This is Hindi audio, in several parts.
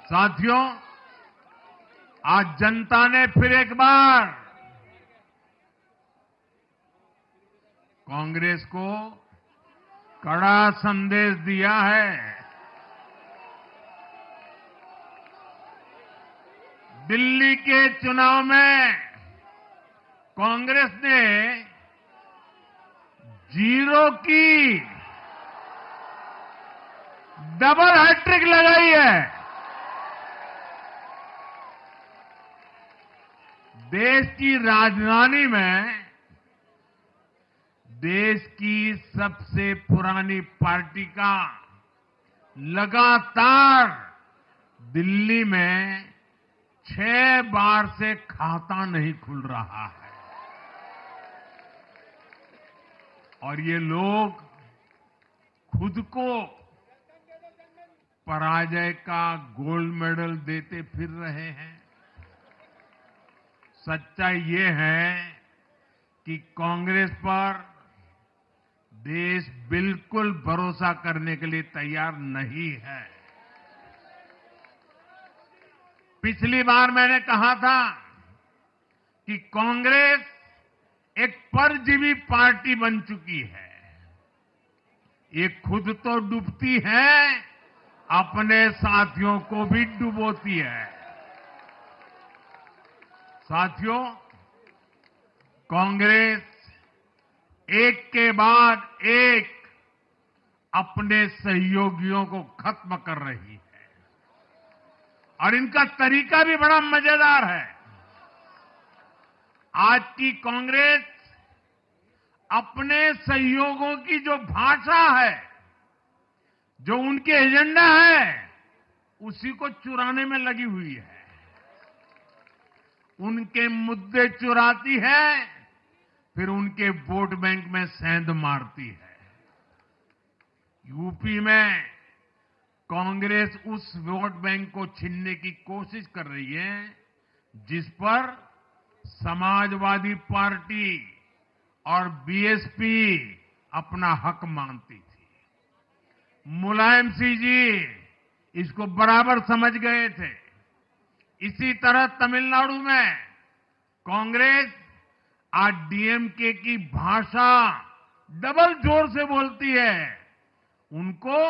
साथियों, आज जनता ने फिर एक बार कांग्रेस को कड़ा संदेश दिया है। दिल्ली के चुनाव में कांग्रेस ने जीरो की डबल हैट्रिक लगाई है। देश की राजधानी में देश की सबसे पुरानी पार्टी का लगातार दिल्ली में 6 बार से खाता नहीं खुल रहा है और ये लोग खुद को पराजय का गोल्ड मेडल देते फिर रहे हैं। सच्चाई ये है कि कांग्रेस पर देश बिल्कुल भरोसा करने के लिए तैयार नहीं है। पिछली बार मैंने कहा था कि कांग्रेस एक परजीवी पार्टी बन चुकी है। ये खुद तो डूबती है, अपने साथियों को भी डुबोती है। साथियों, कांग्रेस एक के बाद एक अपने सहयोगियों को खत्म कर रही है और इनका तरीका भी बड़ा मजेदार है। आज की कांग्रेस अपने सहयोगियों की जो भाषा है, जो उनके एजेंडा है, उसी को चुराने में लगी हुई है। उनके मुद्दे चुराती है, फिर उनके वोट बैंक में सेंध मारती है। यूपी में कांग्रेस उस वोट बैंक को छीनने की कोशिश कर रही है जिस पर समाजवादी पार्टी और बीएसपी अपना हक मानती थी। मुलायम सिंह जी इसको बराबर समझ गए थे। इसी तरह तमिलनाडु में कांग्रेस आज डीएमके की भाषा डबल जोर से बोलती है। उनको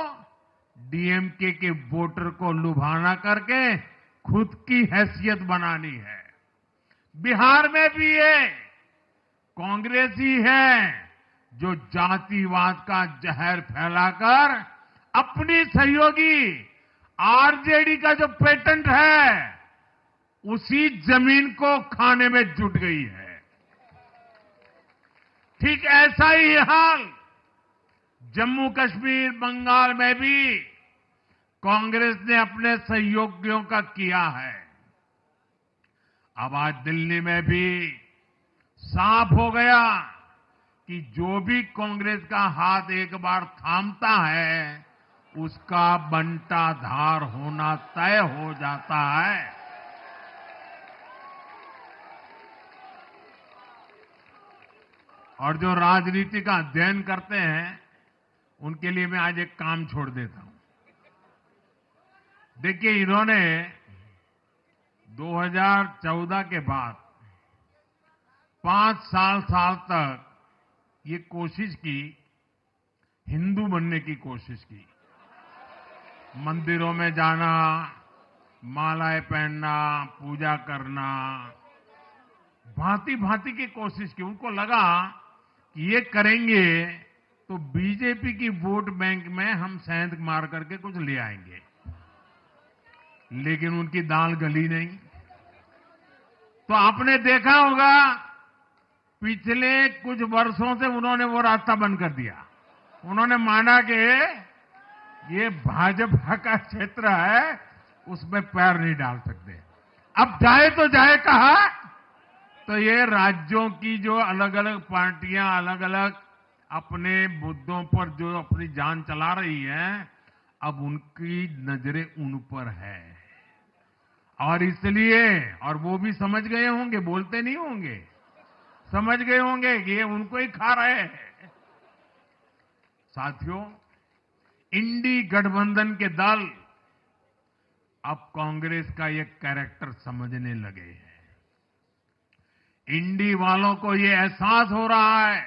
डीएमके के वोटर को लुभाना करके खुद की हैसियत बनानी है। बिहार में भी ये कांग्रेस ही है जो जातिवाद का जहर फैलाकर अपनी सहयोगी आरजेडी का जो पेटेंट है उसी जमीन को खाने में जुट गई है। ठीक ऐसा ही हाल जम्मू कश्मीर, बंगाल में भी कांग्रेस ने अपने सहयोगियों का किया है। अब आज दिल्ली में भी साफ हो गया कि जो भी कांग्रेस का हाथ एक बार थामता है उसका बंटाधार होना तय हो जाता है। और जो राजनीति का अध्ययन करते हैं उनके लिए मैं आज एक काम छोड़ देता हूं। देखिए, इन्होंने 2014 के बाद 5 साल तक ये कोशिश की, हिंदू बनने की कोशिश की। मंदिरों में जाना, मालाएं पहनना, पूजा करना, भांति भांति की कोशिश की। उनको लगा कि ये करेंगे तो बीजेपी की वोट बैंक में हम सेंध मार करके कुछ ले आएंगे, लेकिन उनकी दाल गली नहीं। तो आपने देखा होगा पिछले कुछ वर्षों से उन्होंने वो रास्ता बंद कर दिया। उन्होंने माना कि ये भाजपा का क्षेत्र है, उसमें पैर नहीं डाल सकते। अब जाए तो जाए कहा, तो ये राज्यों की जो अलग अलग पार्टियां अलग अलग अपने मुद्दों पर जो अपनी जान चला रही हैं, अब उनकी नजरें उन पर है और इसलिए, और वो भी समझ गए होंगे, बोलते नहीं होंगे, समझ गए होंगे कि ये उनको ही खा रहे हैं। साथियों, इंडी गठबंधन के दल अब कांग्रेस का ये कैरेक्टर समझने लगे हैं। इंडी वालों को ये एहसास हो रहा है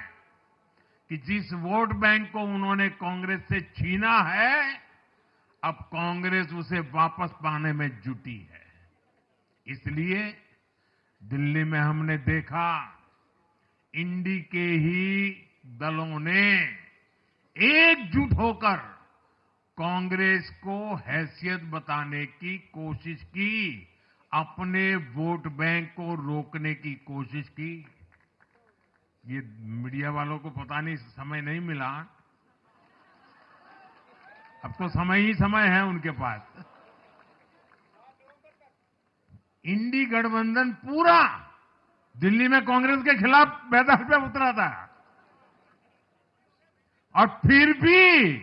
कि जिस वोट बैंक को उन्होंने कांग्रेस से छीना है, अब कांग्रेस उसे वापस पाने में जुटी है। इसलिए दिल्ली में हमने देखा, इंडी के ही दलों ने एकजुट होकर कांग्रेस को हैसियत बताने की कोशिश की, अपने वोट बैंक को रोकने की कोशिश की। ये मीडिया वालों को पता नहीं समय नहीं मिला, अब तो समय ही समय है उनके पास। इंडी गठबंधन पूरा दिल्ली में कांग्रेस के खिलाफ मैदान पे उतरा था, और फिर भी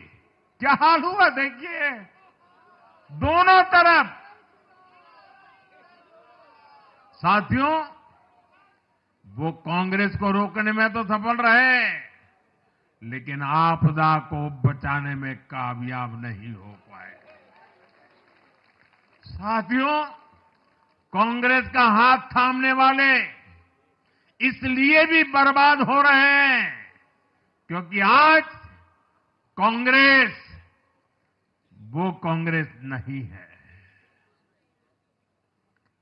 क्या हाल हुआ देखिए, दोनों तरफ। साथियों, वो कांग्रेस को रोकने में तो सफल रहे, लेकिन आपदा को बचाने में कामयाब नहीं हो पाए। साथियों, कांग्रेस का हाथ थामने वाले इसलिए भी बर्बाद हो रहे हैं क्योंकि आज कांग्रेस वो कांग्रेस नहीं है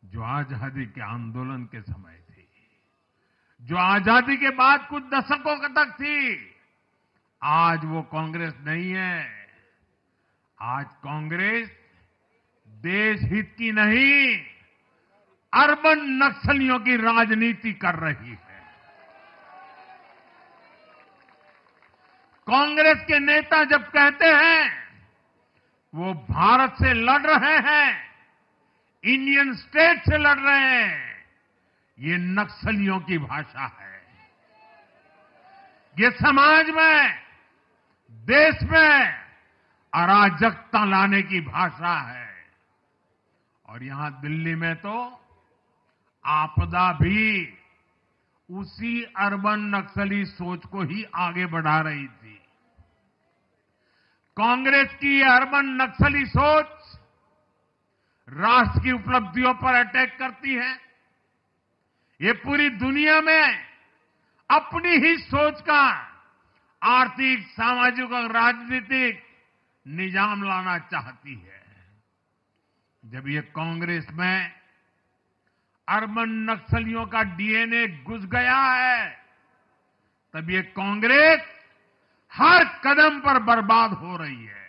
जो आजादी के आंदोलन के समय थी, जो आजादी के बाद कुछ दशकों तक थी। आज वो कांग्रेस नहीं है। आज कांग्रेस देश हित की नहीं, अर्बन नक्सलियों की राजनीति कर रही है। कांग्रेस के नेता जब कहते हैं वो भारत से लड़ रहे हैं, इंडियन स्टेट से लड़ रहे हैं, ये नक्सलियों की भाषा है। ये समाज में, देश में अराजकता लाने की भाषा है। और यहां दिल्ली में तो आपदा भी उसी अर्बन नक्सली सोच को ही आगे बढ़ा रही थी। कांग्रेस की ये अर्बन नक्सली सोच राष्ट्र की उपलब्धियों पर अटैक करती है। ये पूरी दुनिया में अपनी ही सोच का आर्थिक, सामाजिक और राजनीतिक निजाम लाना चाहती है। जब ये कांग्रेस में अर्बन नक्सलियों का डीएनए घुस गया है, तब ये कांग्रेस हर कदम पर बर्बाद हो रही है।